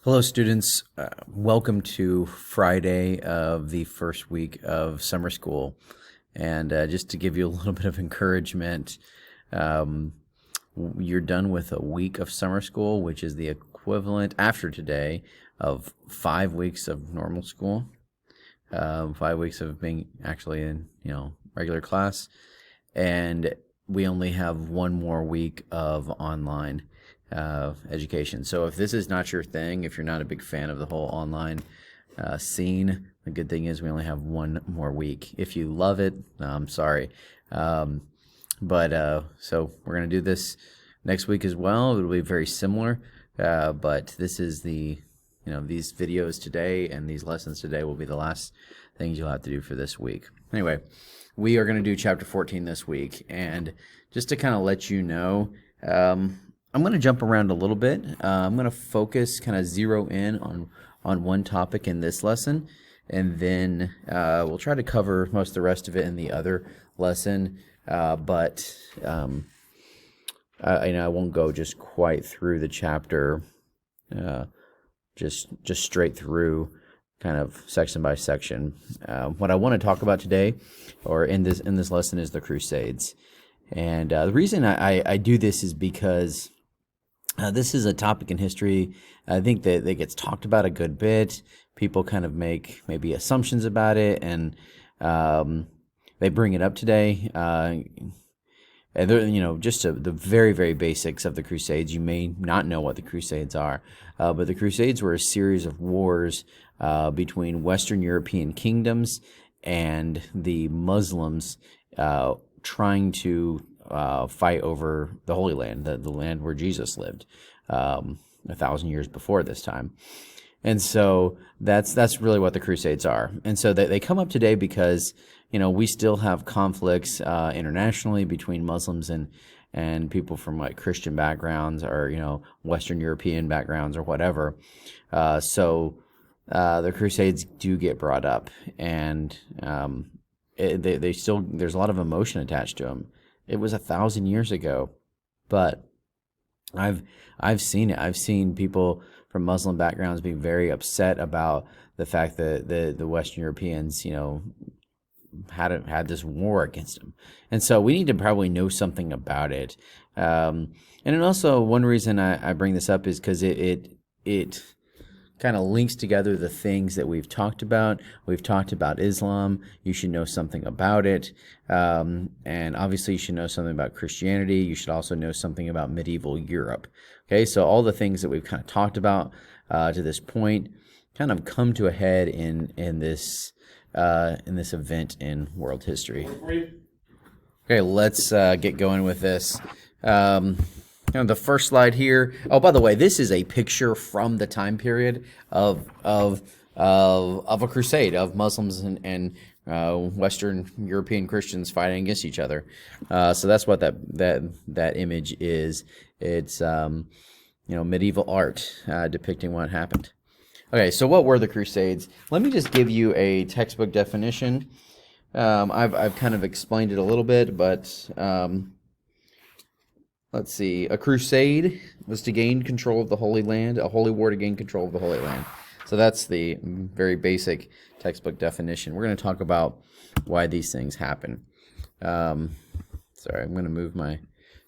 Hello, students. Welcome to Friday of the first week of summer school. And just to give you a little bit of encouragement, um, you're done with a week of summer school, which is the equivalent after today of 5 weeks of normal school, 5 weeks of being actually in regular class, and we only have one more week of online education. So if this is not your thing, if you're not a big fan of the whole online scene, the good thing is we only have one more week. If you love it, I'm sorry. So we're going to do this next week as well. It'll be very similar, but this is these videos today and these lessons today will be the last things you'll have to do for this week. Anyway, we are going to do chapter 14 this week, and just to kind of let you know, I'm going to jump around a little bit. I'm going to focus, kind of zero in on one topic in this lesson, and then we'll try to cover most of the rest of it in the other lesson. But I won't go just quite through the chapter, just straight through, kind of section by section. What I want to talk about today, or in this lesson, is the Crusades. And the reason I do this is because this is a topic in history, I think, that gets talked about a good bit. People kind of make maybe assumptions about it, and they bring it up today. And just the very, very basics of the Crusades. You may not know what the Crusades are, but the Crusades were a series of wars between Western European kingdoms and the Muslims trying to fight over the Holy Land, the land where Jesus lived 1,000 years before this time. And so that's really what the Crusades are. And so they come up today because we still have conflicts internationally between Muslims and people from like Christian backgrounds, or Western European backgrounds, or whatever. So the Crusades do get brought up, and they still, there's a lot of emotion attached to them. It was 1,000 years ago, but I've seen it. I've seen people from Muslim backgrounds be very upset about the fact that the Western Europeans, had this war against them, and so we need to probably know something about it. And then also, one reason I bring this up is because it kind of links together the things that we've talked about. We've talked about Islam. You should know something about it. And obviously you should know something about Christianity. You should also know something about medieval Europe. Okay, so all the things that we've kind of talked about to this point kind of come to a head in this event in world history. Okay, let's get going with this. The first slide here. Oh, by the way, this is a picture from the time period of a crusade of Muslims and Western European Christians fighting against each other. So that's what that image is. It's medieval art depicting what happened. Okay, so what were the Crusades? Let me just give you a textbook definition. I've kind of explained it a little bit, but let's see. A crusade was to gain control of the Holy Land, a holy war to gain control of the Holy Land. So that's the very basic textbook definition. We're going to talk about why these things happen. Sorry, I'm going to move my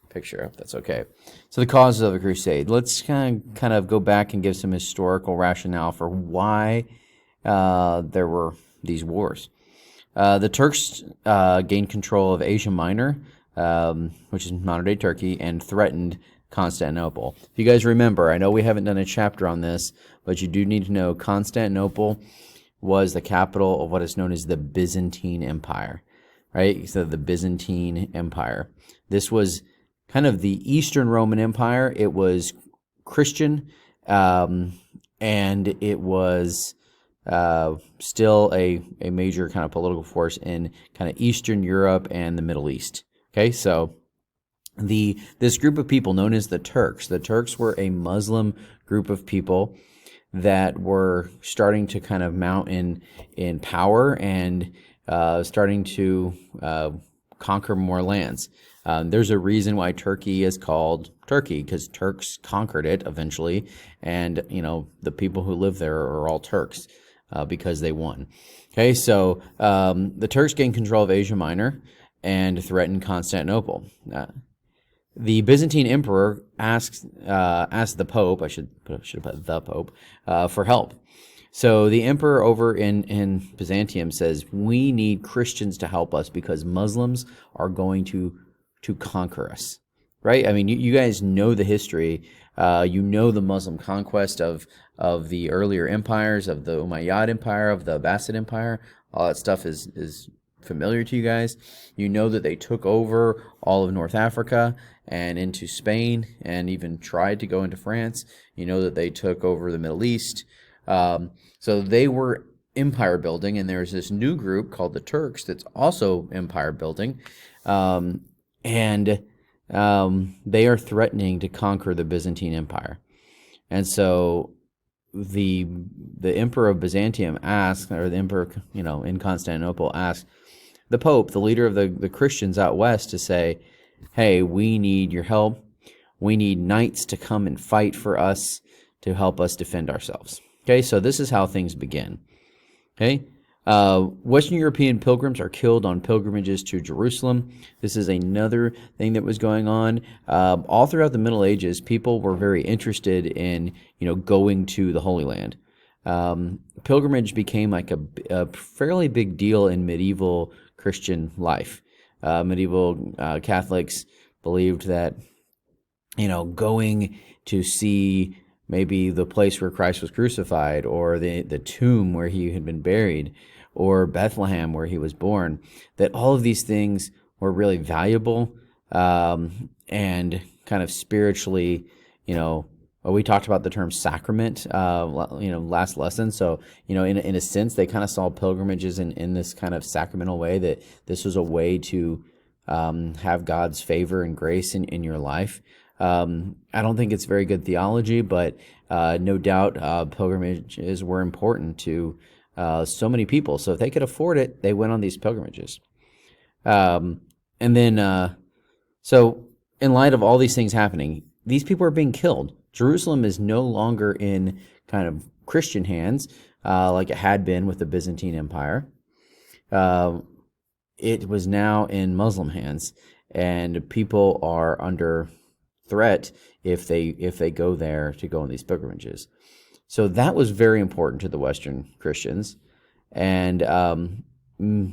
picture up. That's okay. So the causes of a crusade. Let's kind of go back and give some historical rationale for why there were these wars. The Turks gained control of Asia Minor, which is modern-day Turkey, and threatened Constantinople. If you guys remember, I know we haven't done a chapter on this, but you do need to know Constantinople was the capital of what is known as the Byzantine Empire, right? So the Byzantine Empire. This was kind of the Eastern Roman Empire. It was Christian, and it was still a major kind of political force in kind of Eastern Europe and the Middle East. Okay, so this group of people known as the Turks. The Turks were a Muslim group of people that were starting to kind of mount in power and starting to conquer more lands. There's a reason why Turkey is called Turkey, because Turks conquered it eventually, and the people who live there are all Turks because they won. Okay, so the Turks gained control of Asia Minor and threatened Constantinople. The Byzantine emperor asked the Pope. I should have put the Pope for help. So the emperor over in Byzantium says, we need Christians to help us because Muslims are going to conquer us, right? I mean, you guys know the history. You know the Muslim conquest of the earlier empires, of the Umayyad Empire, of the Abbasid Empire. All that stuff is familiar to you guys. You know that they took over all of North Africa and into Spain and even tried to go into France. You know that they took over the Middle East. So they were empire building, and there's this new group called the Turks that's also empire building, and they are threatening to conquer the Byzantine Empire. And so the emperor of Byzantium asked, or the emperor in Constantinople asked the Pope, the leader of the Christians out west, to say, hey, we need your help. We need knights to come and fight for us to help us defend ourselves. Okay, so this is how things begin. Okay, Western European pilgrims are killed on pilgrimages to Jerusalem. This is another thing that was going on. All throughout the Middle Ages, people were very interested in, going to the Holy Land. Pilgrimage became like a fairly big deal in medieval Christian life. Medieval Catholics believed that, going to see maybe the place where Christ was crucified, or the tomb where he had been buried, or Bethlehem where he was born, that all of these things were really valuable and kind of spiritually, we talked about the term sacrament, last lesson. So, in a sense, they kind of saw pilgrimages in this kind of sacramental way, that this was a way to have God's favor and grace in your life. I don't think it's very good theology, but no doubt pilgrimages were important to so many people. So if they could afford it, they went on these pilgrimages. So in light of all these things happening, these people are being killed. Jerusalem is no longer in kind of Christian hands like it had been with the Byzantine Empire. It was now in Muslim hands, and people are under threat if they go there to go on these pilgrimages. So that was very important to the Western Christians, and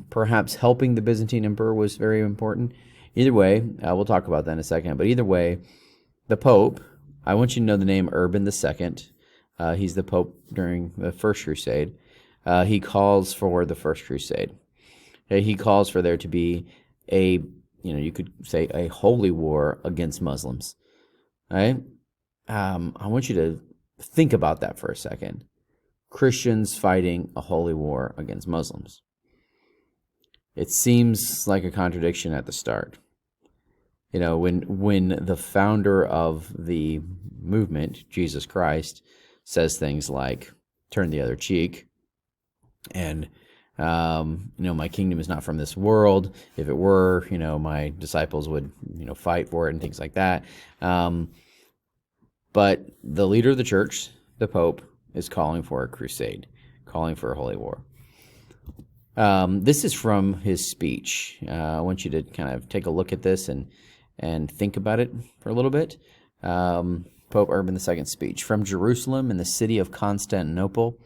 perhaps helping the Byzantine emperor was very important. Either way, we'll talk about that in a second, but either way, the Pope, I want you to know the name Urban II. He's the Pope during the First Crusade. He calls for the First Crusade. He calls for there to be you could say a holy war against Muslims. Right? I want you to think about that for a second. Christians fighting a holy war against Muslims. It seems like a contradiction at the start. When the founder of the movement, Jesus Christ, says things like, turn the other cheek, and my kingdom is not from this world. If it were, my disciples would, fight for it and things like that. But the leader of the church, the Pope, is calling for a crusade, calling for a holy war. This is from his speech. I want you to kind of take a look at this and think about it for a little bit. Pope Urban II's speech. From Jerusalem and the city of Constantinople,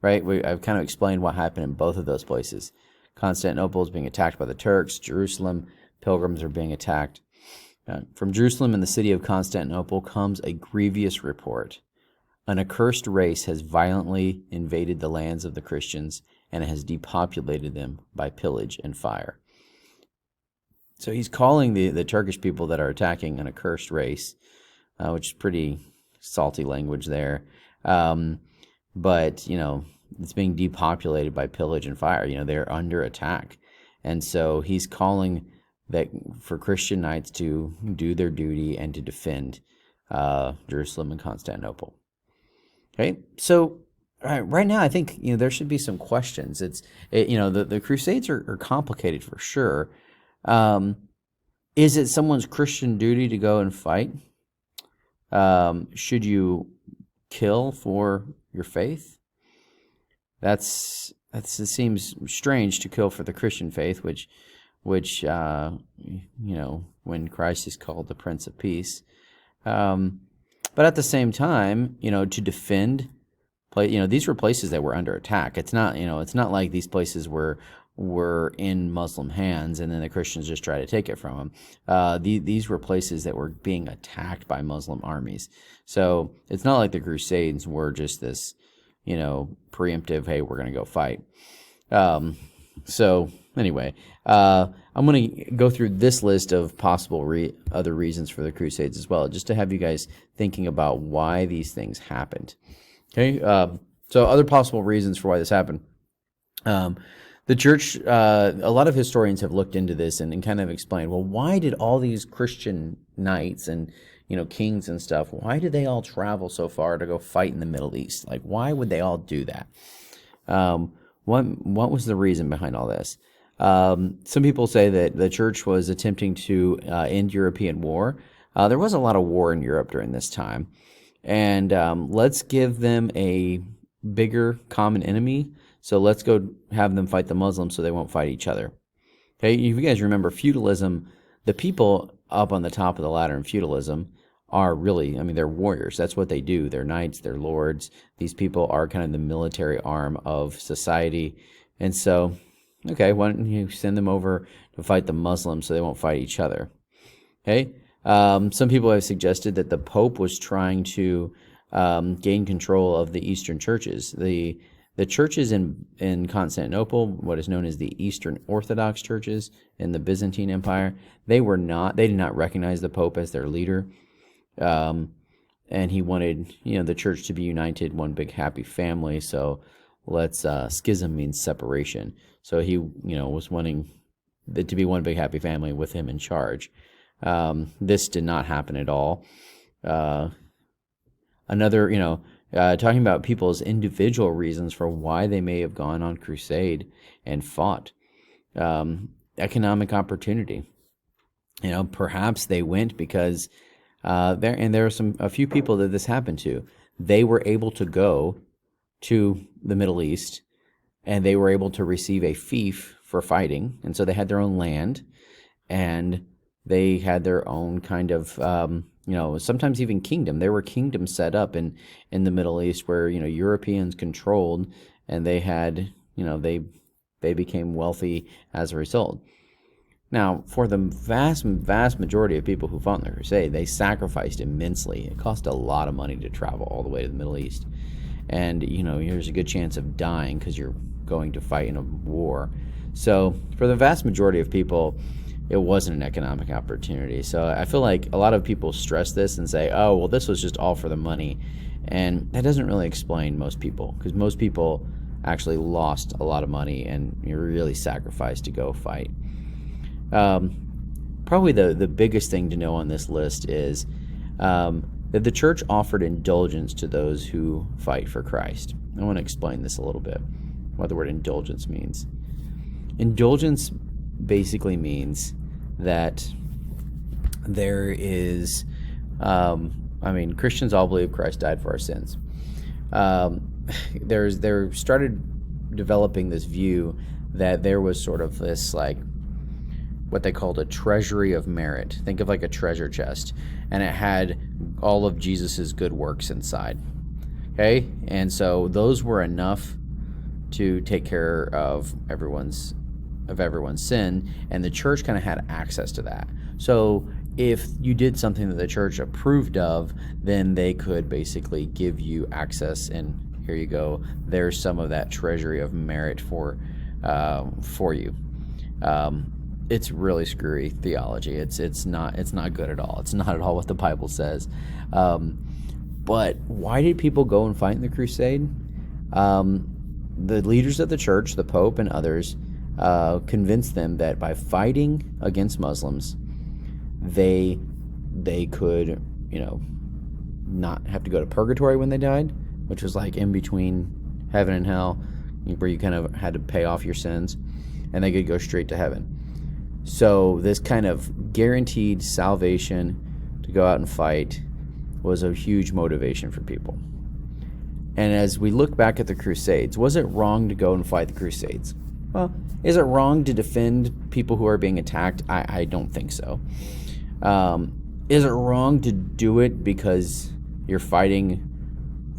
right? I've kind of explained what happened in both of those places. Constantinople is being attacked by the Turks. Jerusalem, pilgrims are being attacked. From Jerusalem and the city of Constantinople comes a grievous report. An accursed race has violently invaded the lands of the Christians and has depopulated them by pillage and fire. So he's calling the Turkish people that are attacking an accursed race, which is pretty salty language there. But, it's being depopulated by pillage and fire. They're under attack. And so he's calling that for Christian knights to do their duty and to defend Jerusalem and Constantinople. Okay, so right now I think there should be some questions. The Crusades are complicated for sure, Is it someone's Christian duty to go and fight? Should you kill for your faith? It seems strange to kill for the Christian faith, which when Christ is called the Prince of Peace. But at the same time, to defend, these were places that were under attack. It's not like these places were in Muslim hands and then the Christians just try to take it from them. These were places that were being attacked by Muslim armies. So it's not like the Crusades were just this, preemptive, hey, we're going to go fight. So anyway, I'm going to go through this list of possible other reasons for the Crusades as well, just to have you guys thinking about why these things happened. Okay, so other possible reasons for why this happened. The church, a lot of historians have looked into this and kind of explained, well, why did all these Christian knights and kings and stuff, why did they all travel so far to go fight in the Middle East? Like, why would they all do that? What was the reason behind all this? Some people say that the church was attempting to end European war. There was a lot of war in Europe during this time. And let's give them a bigger common enemy. So let's go have them fight the Muslims so they won't fight each other. Okay, if you guys remember feudalism, the people up on the top of the ladder in feudalism are really, they're warriors. That's what they do. They're knights, they're lords. These people are kind of the military arm of society. And so, okay, why don't you send them over to fight the Muslims so they won't fight each other? Okay, some people have suggested that the Pope was trying to gain control of the Eastern churches. The churches in Constantinople, what is known as the Eastern Orthodox churches in the Byzantine Empire, they did not recognize the Pope as their leader. And he wanted, the church to be united, one big happy family. So schism means separation. So he, was wanting it to be one big happy family with him in charge. This did not happen at all. Talking about people's individual reasons for why they may have gone on crusade and fought. Economic opportunity. Perhaps they went because there are a few people that this happened to. They were able to go to the Middle East and they were able to receive a fief for fighting. And so they had their own land and they had their own kind of, sometimes even kingdom. There were kingdoms set up in the Middle East where, Europeans controlled, and they had, they became wealthy as a result. Now, for the vast majority of people who fought in the Crusade, they sacrificed immensely. It cost a lot of money to travel all the way to the Middle East. And, there's a good chance of dying because you're going to fight in a war. So for the vast majority of people, it wasn't an economic opportunity. So I feel like a lot of people stress this and say, oh, well, this was just all for the money. And that doesn't really explain most people, because most people actually lost a lot of money and really sacrificed to go fight. Probably the biggest thing to know on this list is that the church offered indulgence to those who fight for Christ. I want to explain this a little bit, what the word indulgence means. Indulgence basically means that there is, Christians all believe Christ died for our sins. There started developing this view that there was sort of this, like, what they called a treasury of merit. Think of like a treasure chest, and it had all of Jesus's good works inside. Okay, and so those were enough to take care of everyone's sin, and the church kind of had access to that. So if you did something that the church approved of, then they could basically give you access, and here you go. There's some of that treasury of merit for you. It's really screwy theology. It's not good at all. It's not at all what the Bible says. But why did people go and fight in the crusade? The leaders of the church, the Pope and others, convinced them that by fighting against Muslims, they could, not have to go to purgatory when they died, which was like in between heaven and hell, where you kind of had to pay off your sins, and they could go straight to heaven. So this kind of guaranteed salvation to go out and fight was a huge motivation for people. And as we look back at the Crusades, was it wrong to go and fight the Crusades? Well, is it wrong to defend people who are being attacked? I don't think so. Is it wrong to do it because you're fighting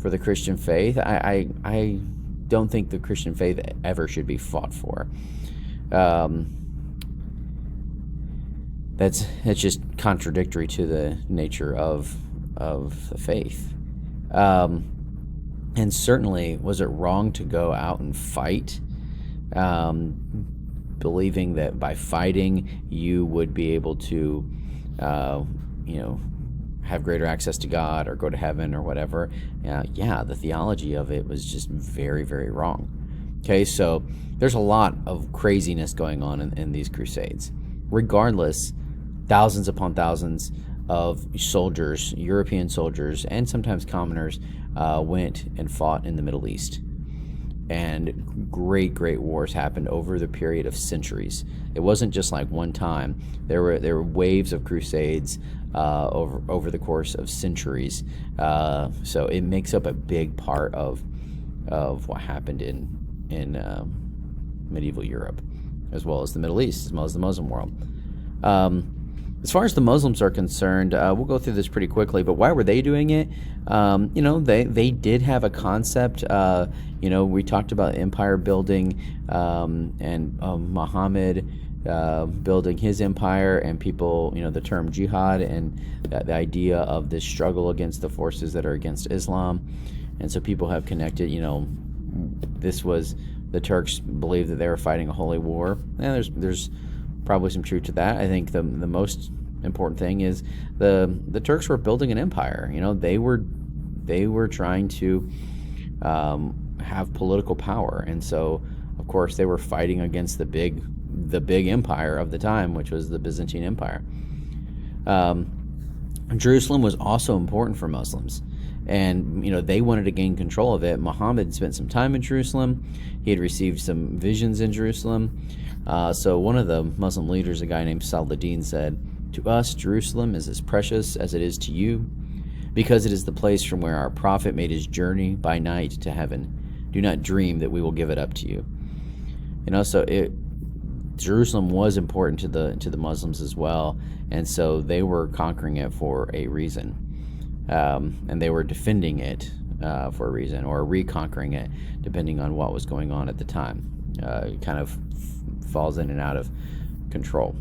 for the Christian faith? I don't think the Christian faith ever should be fought for. That's just contradictory to the nature of the faith. And certainly, was it wrong to go out and fight, believing that by fighting you would be able to, have greater access to God or go to heaven or whatever? Yeah, the theology of it was just very, very wrong. Okay, so there's a lot of craziness going on in these Crusades. Regardless, thousands upon thousands of soldiers, European soldiers, and sometimes commoners went and fought in the Middle East. And great wars happened over the period of centuries. It wasn't just like one time. There were waves of crusades over the course of centuries. So it makes up a big part of what happened in medieval Europe, as well as the Middle East, as well as the Muslim world. As far as the Muslims are concerned, we'll go through this pretty quickly, but why were they doing it? They did have a concept. We talked about empire building and Muhammad building his empire, and people, the term jihad and the idea of this struggle against the forces that are against Islam. And so people have connected, this was, the Turks believed that they were fighting a holy war. And there's probably some truth to that. I think the most important thing is the Turks were building an empire. They were trying to have political power, and so of course they were fighting against the big empire of the time, which was the Byzantine Empire. Jerusalem was also important for Muslims, and they wanted to gain control of it. Muhammad spent some time in Jerusalem. He had received some visions in Jerusalem. So one of the Muslim leaders, a guy named Saladin, said, "To us, Jerusalem is as precious as it is to you, because it is the place from where our prophet made his journey by night to heaven. Do not dream that we will give it up to you." Jerusalem was important to the Muslims as well, and so they were conquering it for a reason, and they were defending it for a reason, or reconquering it, depending on what was going on at the time. It kind of falls in and out of control.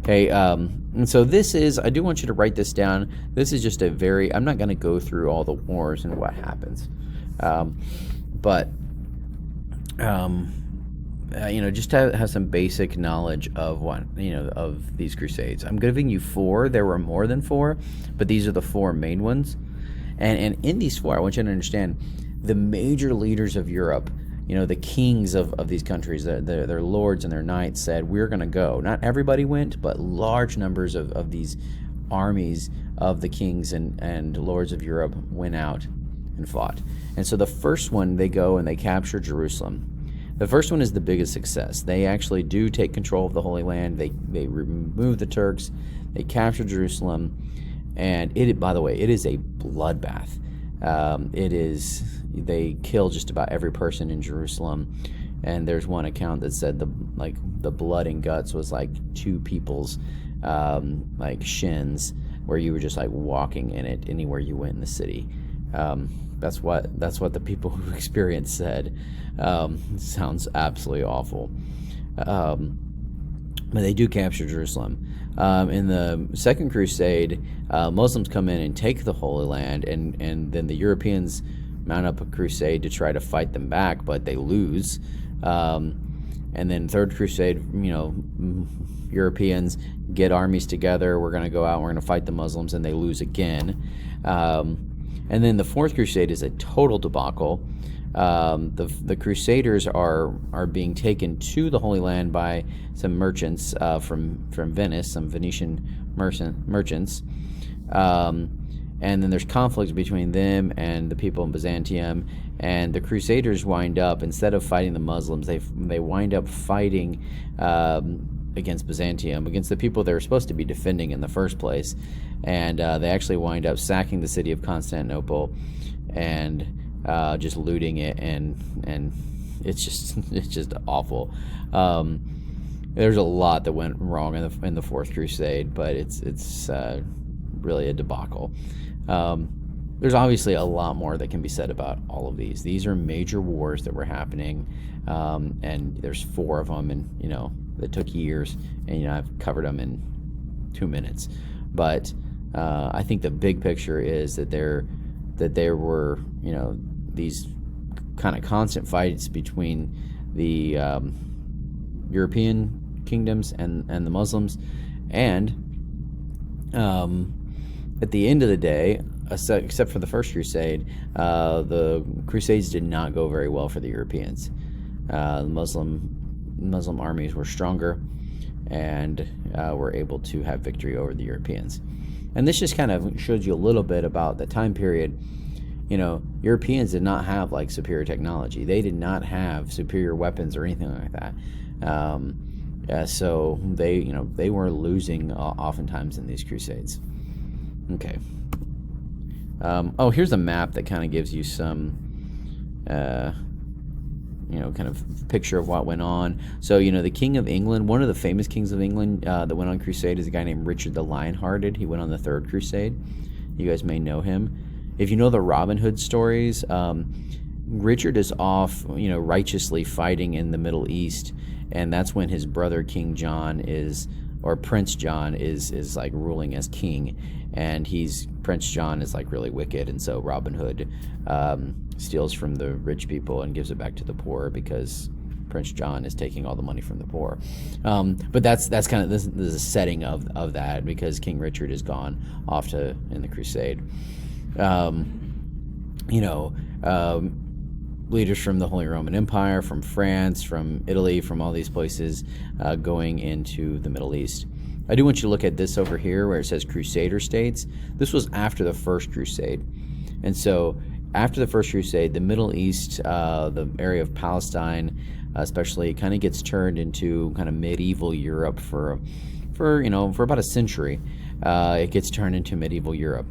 Okay, and so this is, I do want you to write this down. This is just I'm not going to go through all the wars and what happens, but just to have some basic knowledge of of these crusades. I'm giving you 4. There were more than 4, but these are the 4 main ones. And in these 4, I want you to understand the major leaders of Europe, the kings of these countries, their lords and their knights said, we're going to go. Not everybody went, but large numbers of these armies of the kings and lords of Europe went out and fought. And so the first one, they go and they capture Jerusalem. The first one is the biggest success. They actually do take control of the Holy Land. They remove the Turks. They capture Jerusalem. And by the way, it is a bloodbath. They kill just about every person in Jerusalem. And there's one account that said the blood and guts was like 2 people's shins, where you were just walking in it anywhere you went in the city. That's what the people who experienced said. Sounds absolutely awful. But they do capture Jerusalem. In the Second Crusade, Muslims come in and take the Holy Land, and then the Europeans mount up a crusade to try to fight them back, but they lose. And then Third Crusade, Europeans get armies together. We're going to go out and we're going to fight the Muslims, and they lose again. And then the Fourth Crusade is a total debacle. The Crusaders are being taken to the Holy Land by some merchants from Venice, some Venetian merchants. And then there's conflicts between them and the people in Byzantium. And the Crusaders wind up, instead of fighting the Muslims, they wind up fighting against Byzantium, against the people they were supposed to be defending in the first place, and they actually wind up sacking the city of Constantinople and just looting it, and it's just awful. There's a lot that went wrong in the Fourth Crusade, but it's really a debacle. There's obviously a lot more that can be said about all of these. These are major wars that were happening, and there's 4 of them, and that took years, and I've covered them in 2 minutes. But I think the big picture is that there were these kind of constant fights between the European kingdoms and the Muslims, and at the end of the day, except for the First Crusade, the Crusades did not go very well for the Europeans. The Muslim armies were stronger and were able to have victory over the Europeans. And this just kind of shows you a little bit about the time period. Europeans did not have like superior technology. They did not have superior weapons or anything like that. So they were losing oftentimes in these crusades. Okay. Here's a map that kind of gives you some, kind of picture of what went on. So, the King of England, one of the famous kings of England that went on crusade is a guy named Richard the Lionhearted. He went on the Third Crusade. You guys may know him. If you know the Robin Hood stories, Richard is off, righteously fighting in the Middle East, and that's when his brother King John or Prince John is like ruling as king, and Prince John is like really wicked, and so Robin Hood steals from the rich people and gives it back to the poor because Prince John is taking all the money from the poor. But that's kind of this is a setting of that, because King Richard is gone off in the crusade. Leaders from the Holy Roman Empire, from France, from Italy, from all these places going into the Middle East. I do want you to look at this over here where it says Crusader states. This was after the First Crusade. And so after the First Crusade, the Middle East, the area of Palestine especially, kind of gets turned into kind of medieval Europe for about a century. It gets turned into medieval Europe.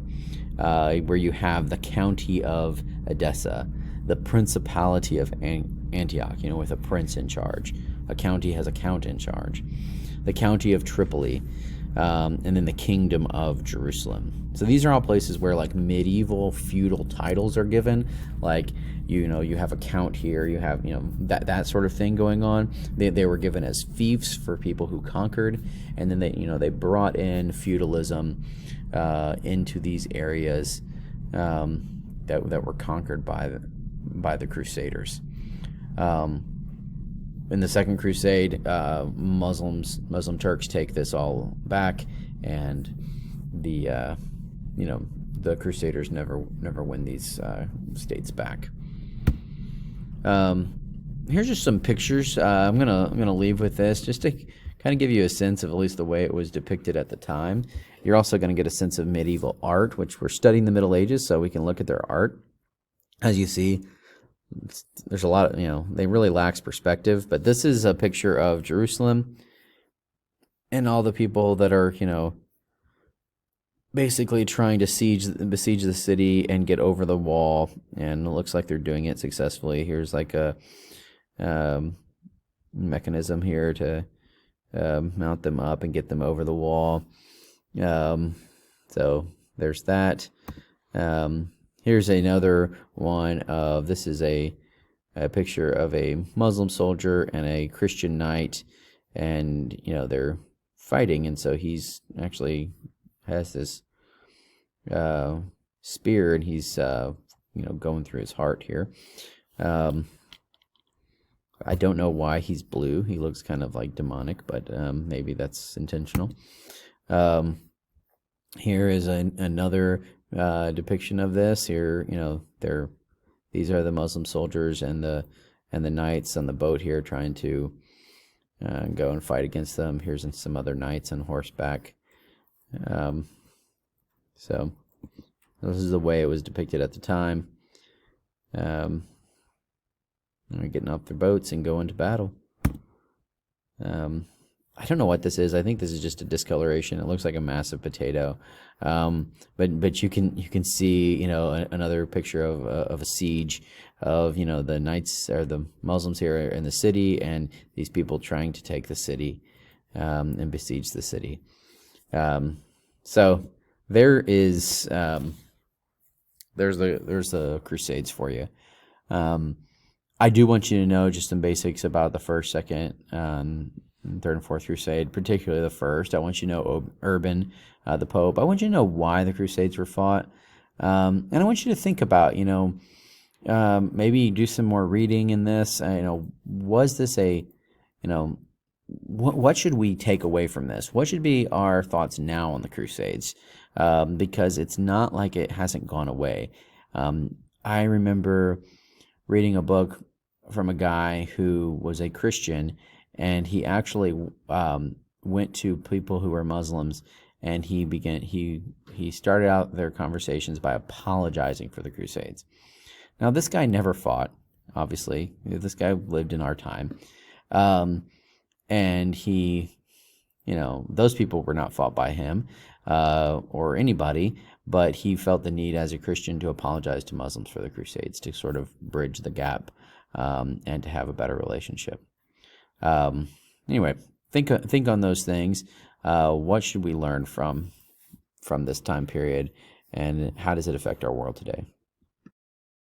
Where you have the county of Edessa, the principality of Antioch, with a prince in charge. A county has a count in charge. The county of Tripoli, and then the kingdom of Jerusalem. So these are all places where like medieval feudal titles are given. Like, you have a count here, you have, that sort of thing going on. They were given as fiefs for people who conquered, and then they brought in feudalism into these areas that were conquered by the Crusaders. In the Second Crusade, Muslim Turks take this all back, and the Crusaders never win these states back. Here's just some pictures. I'm gonna leave with this just to kind of give you a sense of at least the way it was depicted at the time. You're also going to get a sense of medieval art, which we're studying the Middle Ages, so we can look at their art. As you see, there's a lot of, they really lacks perspective, but this is a picture of Jerusalem and all the people that are, basically trying to besiege the city and get over the wall, and it looks like they're doing it successfully. Here's like a mechanism here to mount them up and get them over the wall. So there's that. Here's another one of, this is a picture of a Muslim soldier and a Christian knight, and they're fighting, and so he's actually has this spear, and he's going through his heart here. I don't know why he's blue. He looks kind of like demonic, but maybe that's intentional. Here is another depiction of this. Here, these are the Muslim soldiers and the knights on the boat here trying to go and fight against them. Here's some other knights on horseback. So this is the way it was depicted at the time. They're getting off their boats and going to battle. I don't know what this is. I think this is just a discoloration. It looks like a massive potato, but you can see, another picture of a siege of, the knights or the Muslims here in the city, and these people trying to take the city, and besiege the city. So there is there's the Crusades for you. I do want you to know just some basics about the first, second, third, and fourth Crusade, particularly the first. I want you to know Urban, the Pope. I want you to know why the Crusades were fought, and I want you to think about, maybe do some more reading in this. Was this what should we take away from this? What should be our thoughts now on the Crusades? Because it's not like it hasn't gone away. I remember reading a book from a guy who was a Christian, and he actually went to people who were Muslims, and he started out their conversations by apologizing for the Crusades. Now, this guy never fought, obviously. This guy lived in our time. And those people were not fought by him or anybody, but he felt the need as a Christian to apologize to Muslims for the Crusades, to sort of bridge the gap, and to have a better relationship. Anyway, think on those things. What should we learn from this time period, and how does it affect our world today?